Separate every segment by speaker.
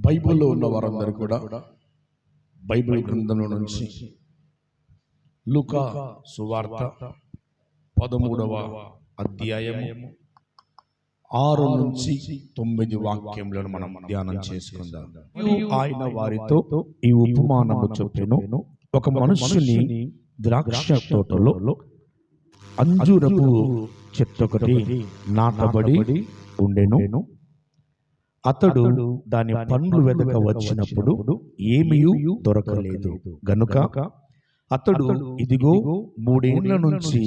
Speaker 1: బైబిల్లో ఉన్న వారందరూ కూడా బైబిల్ గ్రంథంలో నుంచి లూకా సువార్త 13వ అధ్యాయము 6 నుంచి 9 వాక్యములను మనం ధ్యానం చేసుకుందాం. ఆయన వారితో ఈ ఉపమానము చెప్పెను, ఒక మనుష్యుని ద్రాక్ష తోటలో అంజూరపు చెట్టొకటి నాటబడి ఉండెను. అతడు దాని పండ్లు వెదక వచ్చినప్పుడు ఏమీ దొరకలేదు గనుక అతడు, ఇదిగో 3 ఏళ్ల నుంచి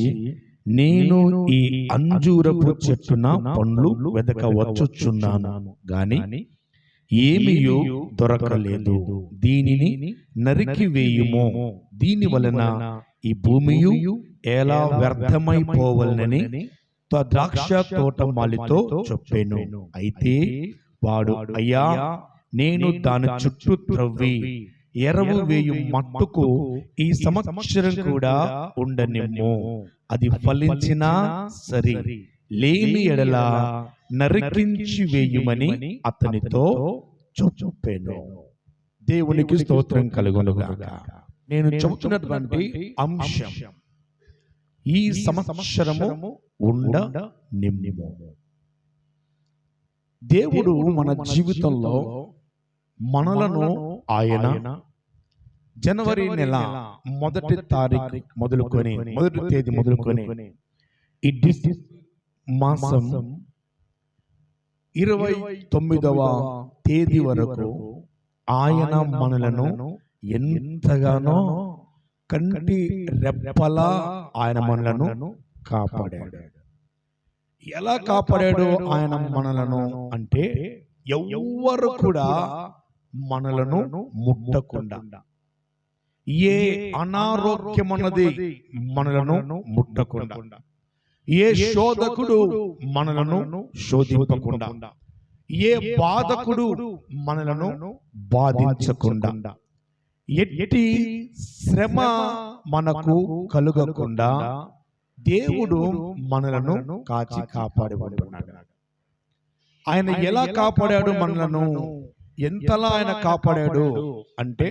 Speaker 1: నేను ఈ అంజూరపు చెట్టున పండ్లు వెదక వచ్చుచున్నాను గాని ఏమీ దొరకలేదు, దీనిని నరికి వేయుమో, దీని వలన ఈ భూమియు ఎలా వ్యర్థమైపోవలనని ద్రాక్ష తోట మాలితో చెప్పెను. అయితే వాడు, అయ్యా, నేను దాని చుట్టూ త్రవ్వి ఎరవు వేయు మట్టుకు ఈ సంవత్సరం కూడా ఉండనిమ్ము, అది ఫలించినా సరి, లేని ఎడల నరికించి వేయుమని అతనితో చెప్పెను. దేవునికి స్తోత్రం కలుగునుగాక. నేను చెబుతున్నటువంటి అంశం, ఈ సంవత్సరము ఉండనిమ్ము. దేవుడు మన జీవితంలో మనలను ఆయన జనవరి నెల 1వ తారీఖు మొదలుకొని 1వ తేదీ మొదలుకొని ఈ మాసం 29వ తేదీ వరకు ఆయన మనలను ఎంతగానో కంటి రెప్పలా ఆయన మనలను కాపాడాడు. ఎలా కాపాడాడు ఆయన మనలను అంటే, ఎవ్వరు కూడా మనలను ముట్టకుండా, ఏ అనారోగ్యం అన్నది మనలను ముట్టకుండా, ఏ శోధకుడు మనలను శోధింపకుండా, ఏ బాధకుడు మనలను బాధించకుండా, ఎట్టి శ్రమ మనకు కలుగకుండా దేవుడు మనలను కాచి కాపాడి ఉంటున్నాడు. ఆయన ఎలా కాపాడాడు మనలను, ఎంతలా ఆయన కాపాడాడు అంటే,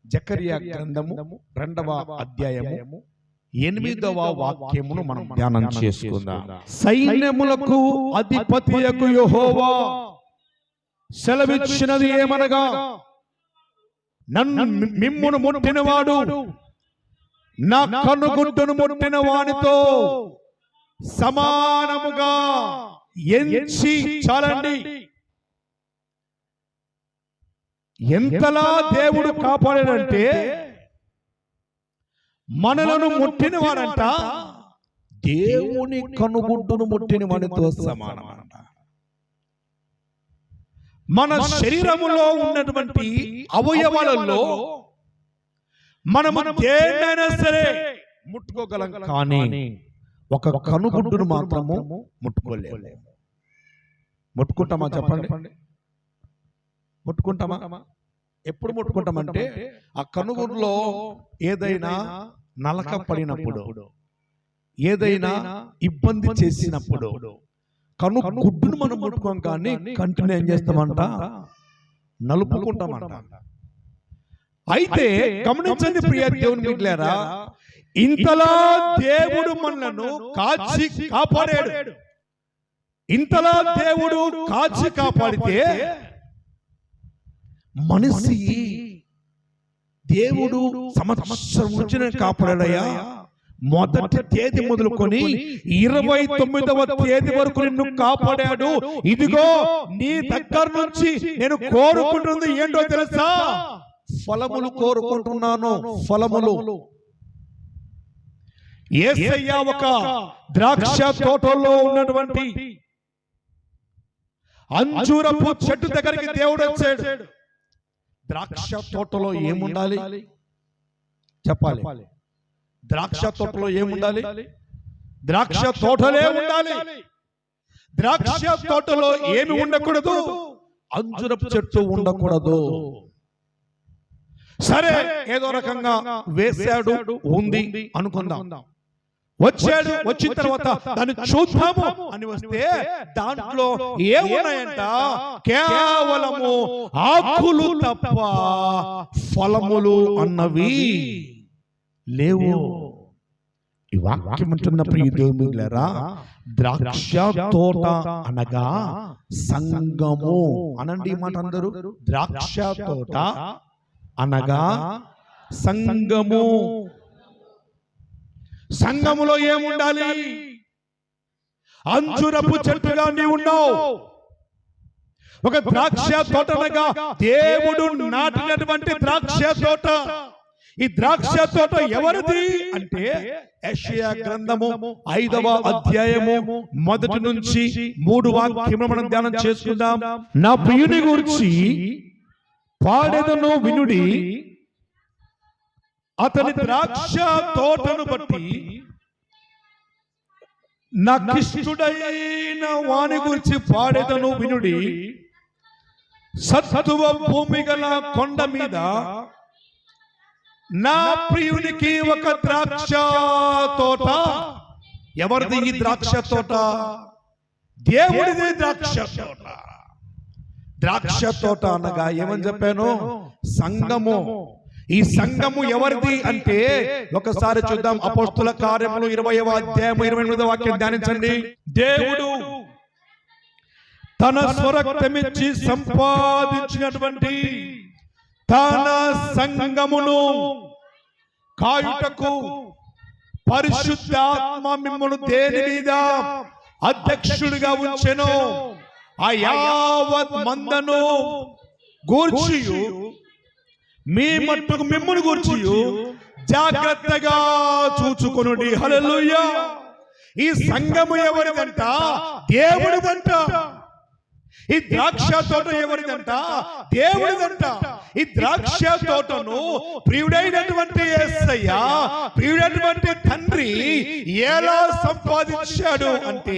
Speaker 1: జకర్యా గ్రంథము 2వ అధ్యాయము 8వ వాక్యమును మనం ధ్యానం చేసుకుందాం. సైన్యములకు అధిపతియగు యెహోవా సెలవిచ్చినది ఏమనగా, నన్ను మిమ్మును ముట్టినవాడు నా కనుగుడ్డును ముట్టిన వానితో సమానముగా ఎంచి చాలండి. ఎంతలా దేవుడు కాపాడాడంటే, మనలను ముట్టిన వాడంట దేవుని కనుగుడ్డును ముట్టిన వానితో సమానమంట. మన శరీరములో ఉన్నటువంటి అవయవాలలో మనము దేన్నైనా సరే ముట్టుకోగలం, కానీ ఒక కనుగుడ్డును మాత్రము ముట్టుకోలేము. ముట్టుకుంటామా చెప్పండి? ముట్టుకుంటామా? ఎప్పుడు ముట్టుకుంటామంటే, ఆ కనుగుడ్లో ఏదైనా నలక పడినప్పుడు, ఏదైనా ఇబ్బంది చేసినప్పుడు కనుగుడ్డును మనం ముట్టుకోం, కానీ కంటిని ఏం చేస్తామంట, నలుపుకుంటామంట. అయితే గమనించండి ప్రియ దేవుని బిడ్డలారా, ఇంతలా దేవుడు మనలను కాచి కాపాడాడు. ఇంతలా దేవుడు కాచి కాపాడితే, మనిషి దేవుడు సంవత్సరం నుంచి కాపాడాడయ్యా, 1వ తేదీ మొదలుకొని 29వ తేదీ వరకు నిన్ను కాపాడాడు. ఇదిగో నీ దగ్గర నుంచి నేను కోరుకుంటుంది ఏంటో తెలుసా? ఫలములు కోరుకుంటున్నాను. ఫలములు. యేసయ్య ఒక ద్రాక్ష తోటలో ఉన్నటువంటి అంజూరపు చెట్టు దగ్గరికి దేవుడు వచ్చాడు. ద్రాక్ష తోటలో ఏముండాలి చెప్పాలి? ద్రాక్ష తోటలో ఏముండాలి? ద్రాక్ష తోటలే ఉండాలి. ద్రాక్ష తోటలో ఏమి ఉండకూడదు? అంజూరపు చెట్టు ఉండకూడదు. సరే, ఏదో రకంగా వేశాడు, ఉంది అనుకుందాం. వచ్చాడు. వచ్చిన తర్వాత దాన్ని చూద్దాము అని వస్తే దాంట్లో ఏమున్నాయంట? కేవలము ఆకులు తప్ప ఫలములు అన్నవి లేవు. ఈ వాక్యం అంటున్న ప్రియ దేవులారా, ద్రాక్ష తోట అనగా సంఘము అనండి. ఈ మాట అందరూ, ద్రాక్ష తోట అనగా సంఘము. సంఘములో ఏముండాలి? అంజూరపు చెట్టుగా నీవు ఉన్నావు. ఒక ద్రాక్ష తోట అనగా దేవుడు నాటినటువంటి ద్రాక్ష తోట. ఈ ద్రాక్ష తోట ఎవరిది అంటే యెషయా గ్రంథము 5వ అధ్యాయము 1 నుంచి 3 వాక్యములు మనం ధ్యానం చేసుకుందాం. నా ప్రియుని గురించి పాడెదను వినుడి, అతని ద్రాక్ష తోటను బట్టి నాకిష్టుడైన వాని గురించి పాడెదను వినుడి. సత్తువ భూమి గల కొండ మీద నా ప్రియునికి ఒక ద్రాక్ష తోట. ఎవరిది ఈ ద్రాక్ష తోట? దేవుడిది ద్రాక్ష తోట. ద్రాక్ష తోట అనగా ఏమని చెప్పాను? సంఘము. ఈ సంఘము ఎవరిది అంటే ఒకసారి చూద్దాం. అపోస్తుల కార్యములు 20వ అధ్యాయం 28వ వాక్యం ధ్యానించండి. దేవుడు తన స్వరక్తమిచ్చి సంపాదించినటువంటి తన సంఘమును కాయుటకు పరిశుద్ధాత్మ మిమ్మును దేని మీద అధ్యక్షుడిగా ఉంచెను. ఆ యావత్ మందను గూర్చియు మీ మట్టుకు మిమ్మును గూర్చియు జాగ్రత్తగా చూచుకొనుడి. హల్లెలూయా. ఈ సంఘము ఎవరిదంట? దేవుడిదంట. ఈ ద్రాక్ష తోట ఎవరిదంట? దేవుడిదంట. ఈ ద్రాక్ష తోటను ప్రియుడైనటువంటి యేసయ్య, ప్రియుడైనటువంటి తండ్రి ఎలా సంపాదించాడు అంటే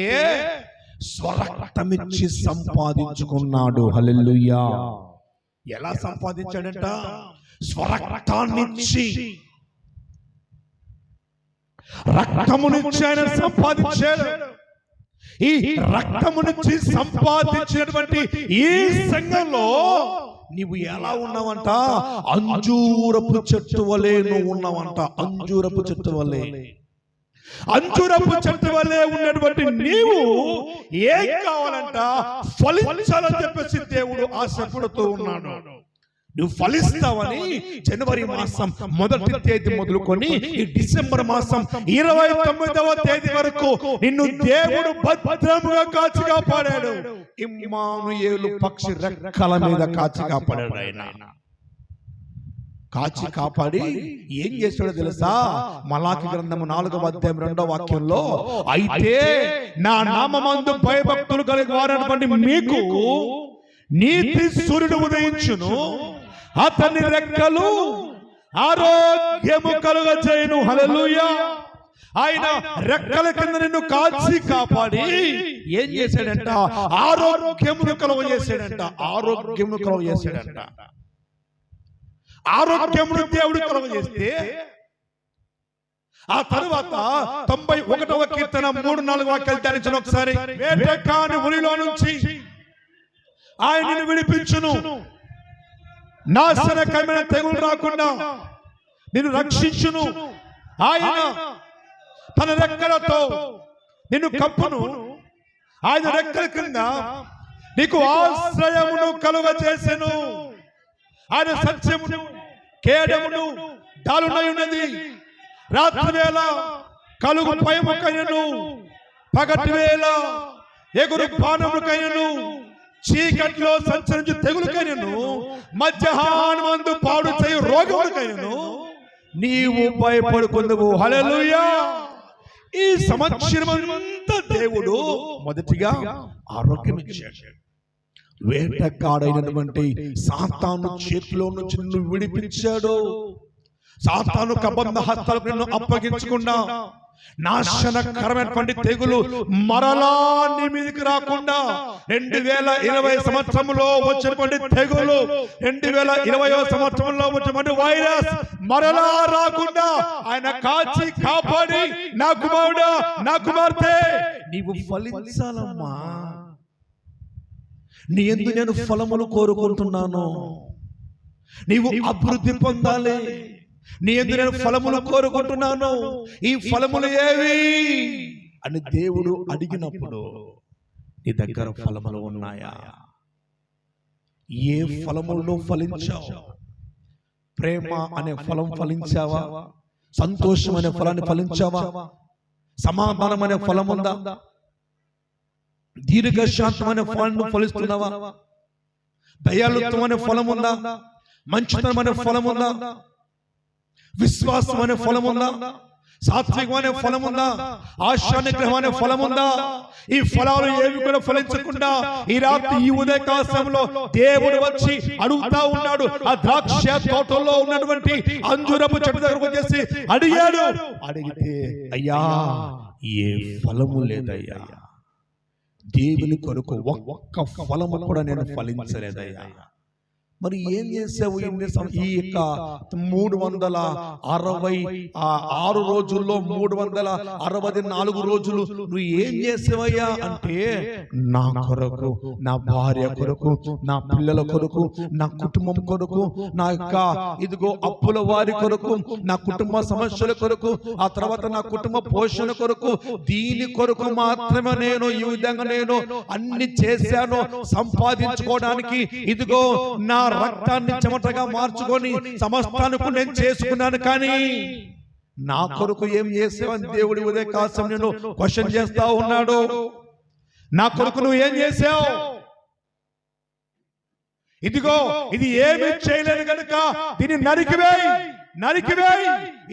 Speaker 1: స్వరక్తమిచ్చి సంపాదించుకున్నాడు. హల్లెలూయా. ఎలా సంపాదించాడంట? స్వరక్తాన్నిచ్చి, రక్తమునిచ్చి ఆయన సంపాదించాడు. ఈ రక్తమునిచ్చి సంపాదించినటువంటి ఈ సంఘంలో నీవు ఎలా ఉన్నావంట? అంజూరపు చెట్టు వలె నువ్వు ఉన్నావంట. అంజూరపు చెట్టు వలె, అంజూరపు చెట్టు వలె ఉన్నటువంటి నీవు ఏం కావాలంట? ఫలించాలని చెప్పేసి దేవుడు ఆశపడుతూ ఉన్నాడు. నువ్వు ఫలిస్తావని జనవరి మాసం 1వ తేదీ మొదలుకొని ఈ డిసెంబర్ మాసం 29వ తేదీ వరకు నిన్ను దేవుడు భద్రముగా కాచి కాపాడాడు. ఇమ్మానుయేలు పక్షి రెక్కల మీద కాచి కాపాడాడు. ఆయన కాచి కాపాడి ఏం చేస్తాడో తెలుసా? మలాకి గ్రంథము 4వ అధ్యాయం 2వ వాక్యంలో, అయితే నా నామమందు భయభక్తులు కలిగి వారనుకోండి, మీకు నీతి సూర్యుడు ఉదయించును, అతని రెక్కలు ఆరోగ్యము కలుగజేయును. హల్లెలూయా. ఆయన రెక్కల కింద నిన్ను కాచి కాపాడి ఏం చేశాడంట? ఆరోగ్యమును కలుగజేశాడంట. ఆరోగ్యమును కలుగజేశాడంట. ఆరోగ్యమును దేవుడు కలుగజేస్తే ఆ తరువాత 91వ కీర్తన 3-4 వాక్యాలు ధ్యానించండి ఒకసారి. వేటకాని ఉరిలో నుంచి ఆయనను విడిపించును, నాశనకరమైన తెగులు రాకుండా నిన్ను రక్షించును. ఆయన తన రెక్కలతో నిన్ను కప్పును, ఆయన రెక్కల కింద నీకు ఆశ్రయమును కలుగజేసెను. ఆయన సత్యమును కేడమును డాలునై ఉన్నది. రాత్రి వేళ కలుగు భయముకైనను, పగటి వేళ ఎగురు బాణముకైనను, చీకట్లో సంచరించు తెగులుకైనను, మధ్యాహ్నమందు పాడు చేయు రోగములకైనను నీవు భయపడుకుందువు. హల్లెలూయా. ఈ సంవత్సరమంతా దేవుడు మొదటిగా ఆరోగ్యం ఇచ్చాడు. వేటగాడైనటువంటి సాతాను చేతిలో నుంచి నిన్ను విడిపించాడు. సాతాను కబంధ హస్తాలకు నిన్ను అప్పగించకుండా నాశనకరమైనటువంటి తెగులు మరలా నీ మీదకి రాకుండా 2020 సంవత్సరంలో వచ్చినటువంటి తెగులు 2020 సంవత్సరంలో వచ్చినటువంటి వైరస్ మరలా రాకుండా ఆయన కాచి కాపాడి నా కుమారుడా నా కుమార్తె నీవు ఫలించాలమ్మా. నీ యందు నేను ఫలములు కోరుకుంటున్నాను. నీవు అభివృద్ధి పొందాలి. నీ యందు నేను ఫలములు కోరుకుంటున్నాను. ఈ ఫలములు ఏవి అని దేవుడు అడిగినప్పుడు నీ దగ్గర ఫలములు ఉన్నాయా? ఏ ఫలములను ఫలించావు? ప్రేమ అనే ఫలం ఫలించావా? సంతోషం అనే ఫలాన్ని ఫలించావా? సమాధానం అనే ఫలం ఉందా? దీర్ఘశాంతం అనే ఫలాన్ని ఫలిస్తున్నావా? దయాళుత్వం అనే ఫలం ఉందా? మంచితనం అనే ఫలం ఉందా? విశ్వాసం అనే ఫలం ఉందా? సాత్వికం అనే ఫలం ఉందా? ఆశా నిగ్రహం అనే ఫలం ఉందా? ఈ ఫలాలు ఏవి కూడా ఫలించకుండా ఈ రాత్రి ఈ ఉదయకాలంలో దేవుడు వచ్చి అడుగుతా ఉన్నాడు. ఆ ద్రాక్ష తోటలో ఉన్నటువంటి అంజూరపు చెట్టు దగ్గరకు వచ్చేసి అడిగాడు. అడిగితే అయ్యా ఏ ఫలము లేదయ్యా, దేవుని కొరకు ఒక్క ఫలము కూడా నేను ఫలించలేదయ్యా. మరి ఏం చేసావు? ఈ యొక్క 366 రోజుల్లో 364 రోజులు నువ్వు ఏం చేసావయ్యా అంటే, నా కొరకు, నా భార్య కొరకు, నా పిల్లల కొరకు, నా కుటుంబం కొరకు, నా యొక్క ఇదిగో అప్పుల వారి కొరకు, నా కుటుంబ సమస్యల కొరకు, ఆ తర్వాత నా కుటుంబ పోషణ కొరకు, దీని కొరకు మాత్రమే నేను ఈ విధంగా నేను అన్ని చేశాను. సంపాదించుకోవడానికి ఇదిగో నా రక్తాన్ని చెమటగా మార్చుకొని సమస్తానికి నేను చేసుకున్నాను. కానీ నా కొరకు ఏం చేసావని దేవుడి ఉదయకాలం నేను క్వశ్చన్ చేస్తా ఉన్నాడు. నా కొరకు నువ్వు ఏం చేసావు? ఇదిగో ఇది ఏమీ చేయలేదు కనుక దీన్ని నరికివేయి,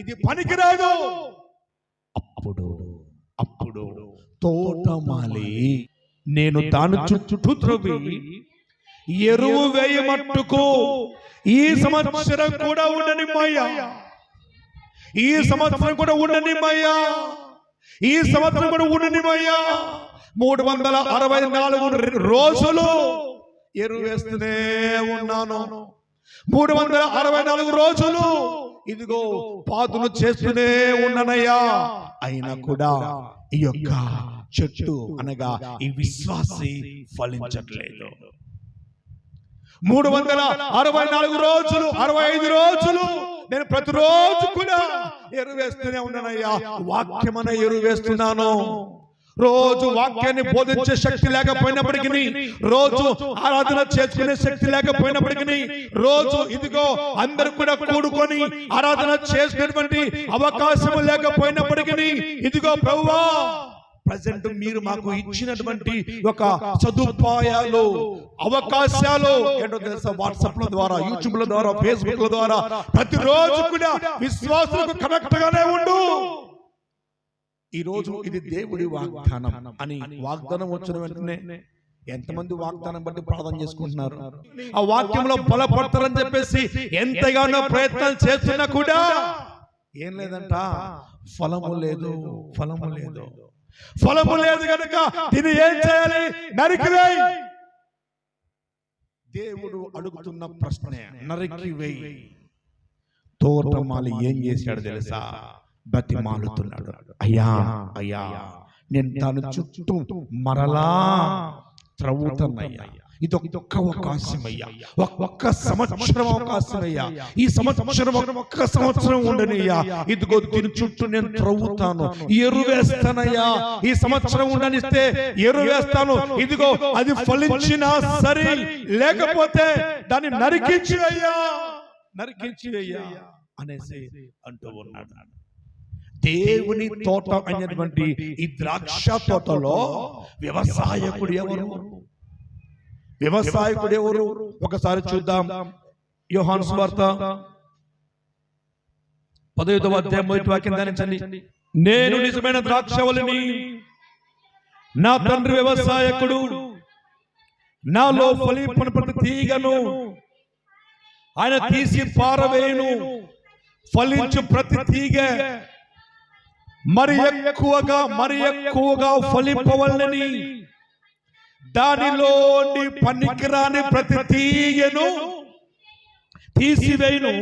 Speaker 1: ఇది పనికిరాదు. అప్పుడు తోటమాలి నేను దాని చుట్టూ త్రవ్వి ఎరువు వేయమట్టుకు ఈ సంవత్సరం కూడా ఉండనిమ్మయ్యా, ఈ సంవత్సరం కూడా ఉండనిమ్మయ్యా, ఈ సంవత్సరం కూడా ఉండనిమ్మయ్యా. 364 రోజులు ఎరువు వేస్తూనే ఉన్నాను. 364 రోజులు ఇదిగో పాదులు చేస్తూనే ఉన్నానయ్యా. అయినా కూడా ఈ యొక్క చెట్టు అనగా ఈ విశ్వాసి ఫలించట్లేదు. 364 రోజులు 65 రోజులు నేను ప్రతిరోజు కూడా ఎరువు వేస్తూనే ఉన్నానయ్యా. వాక్యమనే ఎరువు వేస్తున్నాను. రోజు వాక్యాన్ని బోధించే శక్తి లేకపోయినప్పటికీ, రోజు ఆరాధన చేసుకునే శక్తి లేకపోయినప్పటికీ, రోజు ఇదిగో అందరు కూడా కూడుకొని ఆరాధన చేసుకునేటువంటి అవకాశం లేకపోయినప్పటికీ, ఇదిగో ప్రభువా ప్రజెంట్ మీరు మాకు ఇచ్చినటువంటి ఒక సదుపాయాలు, అవకాశాలు ఏంటో తెలుసా? వాట్సాప్ ద్వారా, యూట్యూబ్ ద్వారా, ఫేస్బుక్ ద్వారా ప్రతిరోజు కూడా విశ్వాసులకు కనెక్ట్ గానే ఉండు. ఈ రోజు ఇది దేవుడి వాగ్దానం అని వాగ్దానం వచ్చిన వెంటనే ఎంతమంది వాగ్దానం బట్టి ప్రార్థన చేసుకుంటున్నారు? ఆ వాక్యంలో బలపడతారని చెప్పేసి ఎంతగానో ప్రయత్నాలు చేస్తున్నా కూడా ఏం లేదంట, ఫలము లేదు కనుక దీన్ని ఏం చేయాలి? నరికివేయి. దేవుడు అడుగుతున్న ప్రశ్నే నరికివేయి. తోటమాలి ఏం చేశాడు తెలుసా? బతిమాలుతున్నాడు. అయ్యా నేను దాని చుట్టూ మరలా త్రవ్వుతున్నయ్యా. ఇది ఒక్క అవకాశం అయ్యా, ఒక్క సంవత్సరం అవకాశం అయ్యా. ఈ సంవత్సరం ఒక్క సంవత్సరం ఉండనయ్యా. ఇదిగో దీని చుట్టూ నేను త్రవ్వుతాను, ఎరువేస్తానయ్యా. ఈ సంవత్సరం ఉండనిస్తే ఎరువేస్తాను. ఇదిగో అది ఫలించినా సరే, లేకపోతే దాన్ని నరికించి వెయ్యా అనేసి అంటూ ఉన్నాడు. దేవుని తోట అనేటువంటి ఈ ద్రాక్ష తోటలో వ్యవసాయకుడు ఎవరు? ఒకసారి చూద్దాం. యోహాను సువార్త 15వ అధ్యాయం 1వ వాక్యం ధ్యానించండి. నేను నిజమైన ద్రాక్షవల్లిని, నా తండ్రి వ్యవసాయకుడు, నాలో ఫలింపని ప్రతి తీగను ఆయన తీసి పారవేయును. ఫలించు ప్రతి తీగ మరి ఎక్కువగా ఫలింపవలెనని దానిలోని పనికిరాని ప్రతి తీగను తీసివేయును.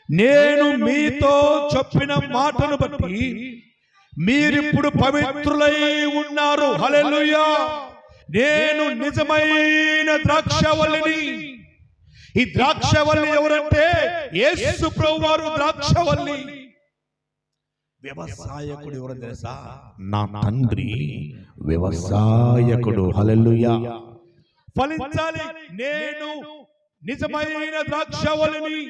Speaker 1: నేను మీతో చెప్పిన మాటను బట్టి మీరిప్పుడు పవిత్రులై ఉన్నారు. హల్లెలూయా. నేను నిజమైన ద్రాక్షవల్లిని. ఈ ద్రాక్షవల్లి ఎవరంటే యేసు ప్రభువారు ద్రాక్షవల్లి. వ్యవసాయకుడు ఎవరో తెలుసా? నా తండ్రి వ్యవసాయకుడు. హల్లెలూయా. ఫలించాలి. నేను నిజమైన ద్రాక్షవల్లిని,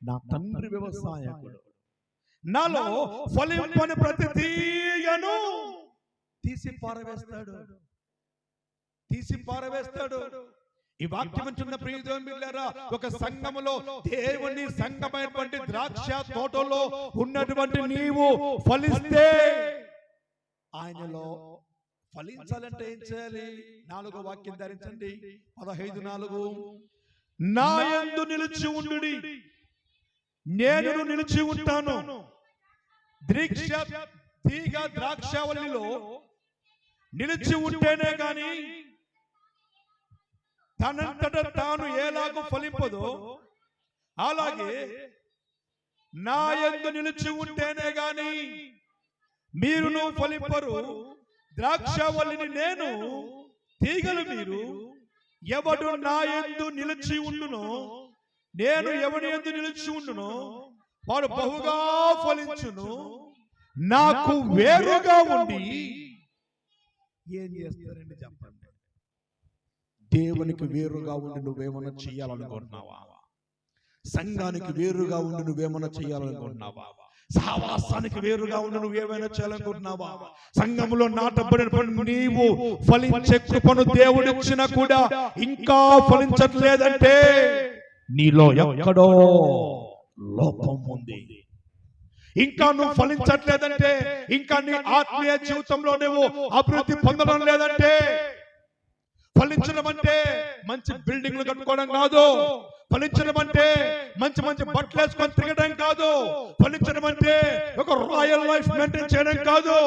Speaker 1: నా తండ్రి వ్యవసాయకుడు. నాలో ఫలింపని ప్రతి తీగను తీసి పారవేస్తాడు. ఈ వాక్యం చిన్న ప్రియులారా, ఒక సంఘములో దేవుని సంఘమైనటువంటి ద్రాక్ష తోటలో ఉన్నటువంటి నీవు ఫలిస్తే, ఆయనలో ఫలించాలంటే ఏం చేయాలి? 4వ వాక్యం ధరించండి. 15:4. నా యందు నిలిచి ఉండుడి, నేను నిలిచి ఉంటాను. ద్రాక్షవల్లిలో నిలిచి ఉంటేనే గాని తనంతట తాను ఎలాగో ఫలింపదో, అలాగే నా యందు నిలిచి ఉంటేనే గాని మీరును ఫలింపరు. ద్రాక్షవల్లిని నేను, తీగలు మీరు. ఎవడు నా యందు నిలిచి ఉండునో, నేను ఎవడి యందు నిలిచి ఉండునో వాడు బహుగా ఫలించును. నాకు వేరుగా ఉండి ఏం చేస్తారండి చెప్పండి? దేవునికి వేరుగా ఉండి నువ్వేమన్నా చేయాలనుకుంటున్నావా? సంఘానికి వేరుగా ఉండి నువ్వేమన్నా చేయాలనుకుంటున్నావా? సహవాసానికి వేరుగా ఉండి నువ్వేమైనా చేయాలనుకుంటున్నావా? సంఘములో నాటబడిన నీవు ఫలించే కృపను దేవుడిచ్చినా కూడా ఇంకా ఫలించట్లేదంటే నీలో ఎక్కడో లోపం ఉంది. ఇంకా నువ్వు ఫలించట్లేదంటే, ఇంకా నీ ఆత్మీయ జీవితంలో నువ్వు అభివృద్ధి పొందడం లేదంటే, ఫలించడం అంటే మంచి బిల్డింగ్లు కట్టుకోవడం కాదు. ఫలించడం అంటే మంచి బట్టలు వేసుకొని తిరగడం కాదు. ఫలించడం అంటే ఒక రాయల్ లైఫ్ మెయింటైన్ చేయడం కాదు.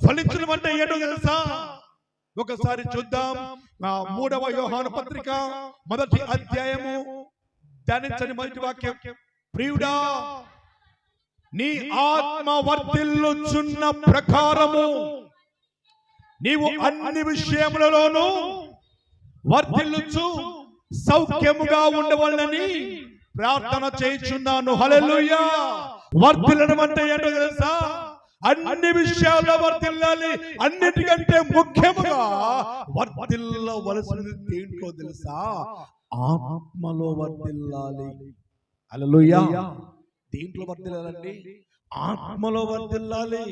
Speaker 1: ఫలించడం అంటే ఏంటో తెలుసా? ఒకసారి చూద్దాం. 3వ యోహాను పత్రిక 1వ అధ్యాయము ధ్యానించని మొదటి వాక్యం. ప్రియుడా, నీ ఆత్మ వర్ధిల్లుచున్న ప్రకారము నీవు అన్ని విషయములలోనూ వర్ధిల్లుచు సౌఖ్యముగా ఉండవలనని ప్రార్థన చేయుచున్నాను. హల్లెలూయా. వర్ధిల్లడం అంటే ఏంటో తెలుసా? అన్ని విషయాల్లో వర్ధిల్లాలి. అన్నిటికంటే ముఖ్యముగా వర్ధిల్లవలసినది ఏంటో తెలుసా? ఆత్మలో వర్ధిల్లాలి. హల్లెలూయా. దేంట్లో వర్ధిల్లాలండి? ఆత్మలో వర్ధిల్లాలి.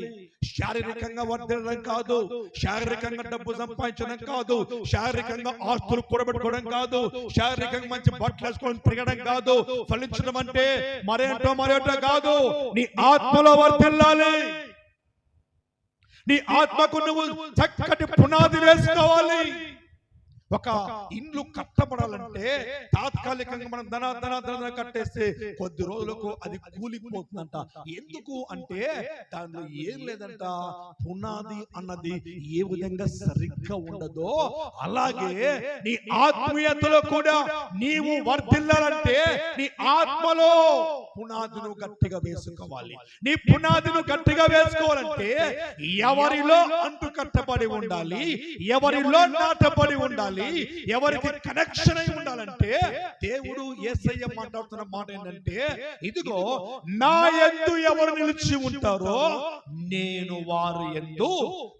Speaker 1: శారీరకంగా వర్ధిల్లడం కాదు, శారీరకంగా డబ్బు సంపాదించడం కాదు, శారీరకంగా ఆస్తులు కూడబెట్టుకోవడం కాదు, శారీరకంగా మంచి బట్టలు వేసుకొని తిరగడం కాదు. ఫలించడం అంటే మరేంటో కాదు. నీ ఆత్మలో వర్ధిల్లాలి. నీ ఆత్మకు నువ్వు చక్కటి పునాది వేసుకోవాలి. ఒక ఇల్లు కట్టబడాలంటే తాత్కాలికంగా మనం ధన కట్టేస్తే కొద్ది రోజులకు అది కూలిపోతుందంట. ఎందుకు అంటే దానిలో ఏం లేదంట, పునాది అన్నది ఏ విధంగా సరిగ్గా ఉండదో అలాగే నీ ఆత్మీయతలో కూడా నీవు వర్ధిల్లాలంటే నీ ఆత్మలో పునాదిను గట్టిగా వేసుకోవాలి. నీ పునాదిను గట్టిగా వేసుకోవాలంటే ఎవరిలో అంటు కట్టబడి ఉండాలి, ఎవరిలో నాటబడి ఉండాలి, ఎవరికి కనెక్షన్ అయి ఉండాలంటే దేవుడు యేసయ్య మాట్లాడుతున్న మాట ఏంటంటే, ఇదిగో నా యందు ఎవరు నిలిచి ఉంటారో నేను వారి యందు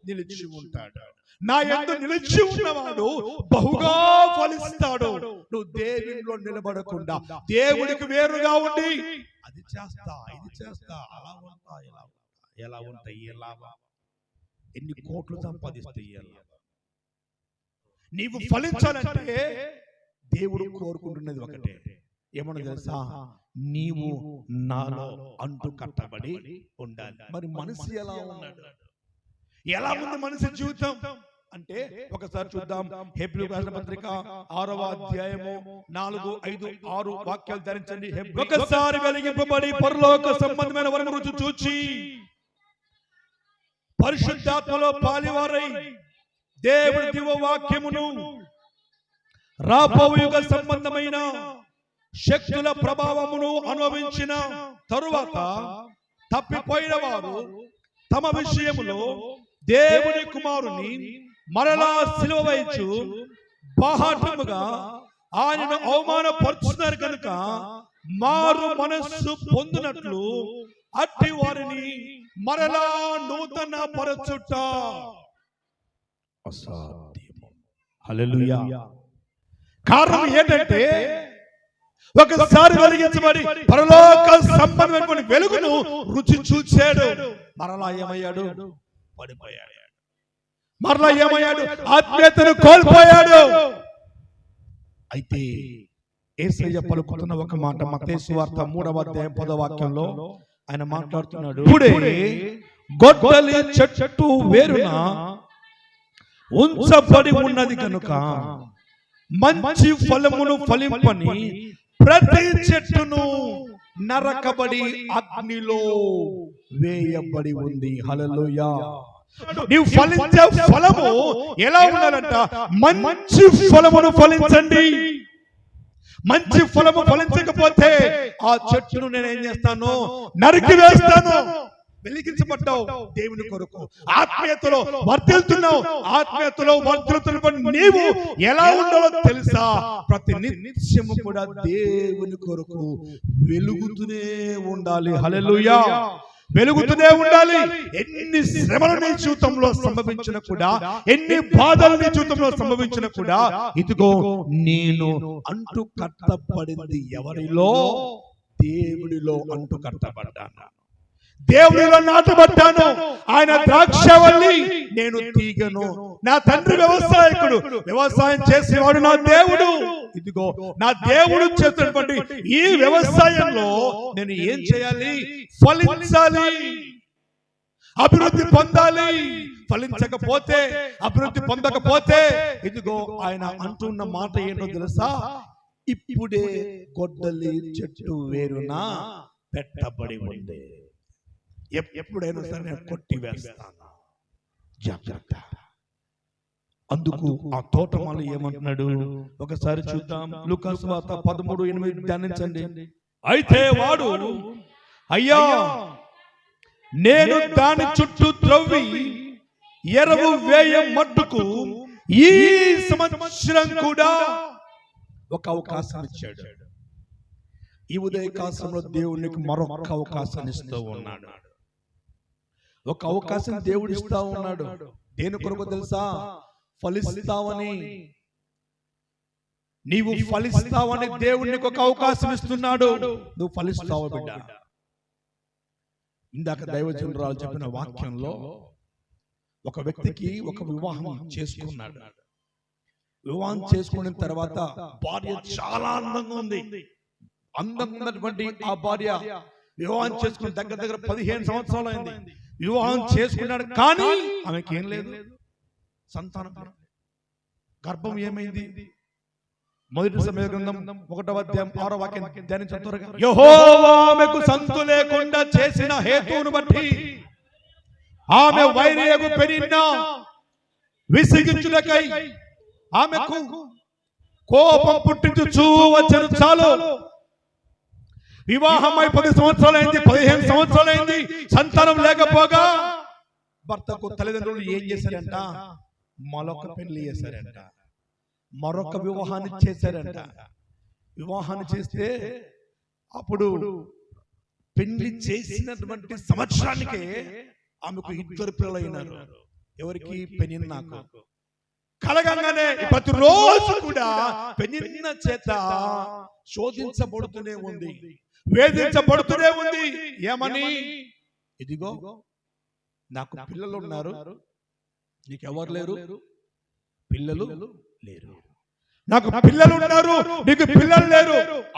Speaker 1: నిలిచి ఉంటాడు. నా యందు నిలిచి ఉన్నవాడు బహుగా ఫలిస్తాడు. నువ్వు దేవునిలో నిలబడకుండా దేవుడికి వేరుగా ఉండి అది చేస్తా ఇది చేస్తా అలా ఉంటా ఎలా ఉంటాయి, ఎలా ఎన్ని కోట్లు సంపాదిస్తాయి, ఎలా నీవు ఫలించాలంటే దేవుడు కోరుకుంటున్నది ఒకటే. ఏమన్నా తెలుసా? నీవు నాలో అంటు కట్టబడి ఉండాలి. మరి మనిషి ఎలా ఉన్నాడు? ఎలా ఉంది మనిషి జీవితం అంటే ఒకసారి చూద్దాం. హెబ్రీ రాసిన పత్రిక 6వ అధ్యాయము 4, 5, 6 వాక్యాలు ధరించండి. ఒకసారి వెలిగింపబడి పరలోక సంబంధమైన వరము రుచి చూచి పరిశుద్ధాత్మలో పాలివారై దేవుని దివ్యవాక్యమును రాబోవు యుగ సంబంధమైన శక్తుల ప్రభావమును అనుభవించిన తరువాత తప్పిపోయిన వారు తమ విషయములో దేవుని కుమారుని మరలా సిలువ వేయచ్చు బాహాటముగా ఆయనను అవమానపరుచున్నారు కనుక మారు మనస్సు పొందినట్లు అట్టి వారిని మరలా నూతన పరచుట అసాధ్యము. హల్లెలూయా. కారణం ఏంటంటే ఒకసారి వెలిగించబడి పరలోక సంబంధమైన వెలుగును రుచి చూచాడు, మరలా ఏమయ్యాడు? పడిపోయాడు. మరలా ఏమయ్యాడు? ఆత్మీయతను కోల్పోయాడు. అయితే యేసయ్య పలుకుతున్న ఒక మాట మత్తయి సువార్త 3వ అధ్యాయం 10వ వాక్యంలో ఆయన మాట్లాడుతున్నాడు. ఇప్పుడే గొడ్డలి చెట్టు వేరున ఉంచబడి ఉన్నది కనుక మంచి ఫలమును ఫలింపని ప్రతి చెట్టును నరకబడి అగ్నిలో వేయబడి ఉంది. హల్లెలూయా. నీవు ఫలించే ఫలము ఎలా ఉండాలంట? మంచి ఫలమును ఫలించండి. మంచి ఫలము ఫలించకపోతే ఆ చెట్టును నేను ఏం చేస్తాను? నరికి వేస్తాను. వెలిగించబడ్డావు దేవుని కొరకు, ఆత్మీయతలో వర్ధిల్లుతున్నావు. ఆత్మీయతలో వర్ధిల్లుతున్న నీవు ఎలా ఉండాలో తెలుసా? ప్రతి నిత్యము కూడా దేవుని కొరకు వెలుగుతూనే ఉండాలి. హల్లెలూయా. వెలుగుతూనే ఉండాలి. ఎన్ని శ్రమలు నీ జీవితంలో సంభవించిన కూడా, ఎన్ని బాధలు నీ జీవితంలో సంభవించిన కూడా, ఇదిగో నేను అంటు కట్టబడింది ఎవరిలో? దేవుడిలో అంటు కట్టబడ్డాను, దేవుడిలో నాటబడ్డాను. ఆయన ద్రాక్షవల్లి, నేను తీగను. నా తండ్రి వ్యవసాయకుడు, వ్యవసాయం చేసేవాడు నా దేవుడు. ఇదిగో నా దేవుడు చేస్తున్నటువంటి ఈ వ్యవసాయంలో నేను ఏం చేయాలి? ఫలించాలి, అభివృద్ధి పొందాలి. ఫలించకపోతే, అభివృద్ధి పొందకపోతే, ఇదిగో ఆయన అంటున్న మాట ఏంటో తెలుసా? ఇప్పుడే గొడ్డలి చెట్టు వేరున పెట్టబడి ఉంది, ఎప్పుడైనా సరే నేను కొట్టి వేస్తాను, జాగ్రత్త. అందుకు ఆ తోటమాలి ఏమంటున్నాడు? ఒకసారి చూద్దాం. లూకాసు సువార్త 13:8 ధ్యానించండి. అయితే వాడు, అయ్యా నేను దాని చుట్టూ త్రవ్వి ఎరువు వేయ మట్టుకు ఈ సంవత్సరం కూడా ఒక అవకాశం ఇచ్చాడు. ఈ ఉదయకాలంలో దేవునికి మరొక అవకాశాన్ని ఇస్తూ ఉన్నాడు. ఒక అవకాశం దేవుడు ఇస్తా ఉన్నాడు. దేని కొరకు తెలుసా? ఫలిస్తావని. నీవు ఫలిస్తావని దేవునికి ఒక అవకాశం ఇస్తున్నాడు. నువ్వు ఫలిస్తావు బిడ్డ. ఇందాక దైవజనురాలు చెప్పిన వాక్యంలో ఒక వ్యక్తికి ఒక వివాహం చేసుకున్నాడు. వివాహం చేసుకున్న తర్వాత భార్య చాలా అందంగా ఉంది. అందంగా ఉన్నటువంటి ఆ భార్య వివాహం చేసుకున్న దగ్గర 15 సంవత్సరాలు అయింది. వివాహం చేసుకున్నాడు, కానీ ఆమెకి ఏం లేదు, సంతానం. గర్భం ఏమైంది? మొదటి సమయ గ్రంథం 1వ అధ్యాయం 6వ వాక్యం ధ్యానించండి. యెహోవా ఆమెకు సంతు లేకుండా చేసిన హేతువును బట్టి ఆమె వైరియగు పెనిన్న విసిగించులకై ఆమెకు కోపం పుట్టించుచూ వచ్చెను. చాలు. వివాహమై 10 సంవత్సరాలైంది, 15 సంవత్సరాలైంది, సంతానం లేకపోగా భర్తకు తల్లిదండ్రులు ఏం చేశారంట? మరొక పెళ్లి చేశారంట, మరొక వివాహాన్ని చేశారంట. వివాహాన్ని చేస్తే అప్పుడు పెళ్లి చేసినటువంటి సంవత్సరానికే ఆమెకు 2 పిల్లలు అయినారు. ఎవరికి? పెనిన్నాకు. కలగంగానే ప్రతిరోజు కూడా పెనిన్న చేత శోధించబడుతూనే ఉంది, వేధించబడుతూనే ఉంది. ఏమని? ఇదిగో నాకు పిల్లలు ఉన్నారు, నీకెవరు లేరు, పిల్లలు లేరు. నాకు పిల్లలు ఉన్నారు, నీకు పిల్లలు లేరు.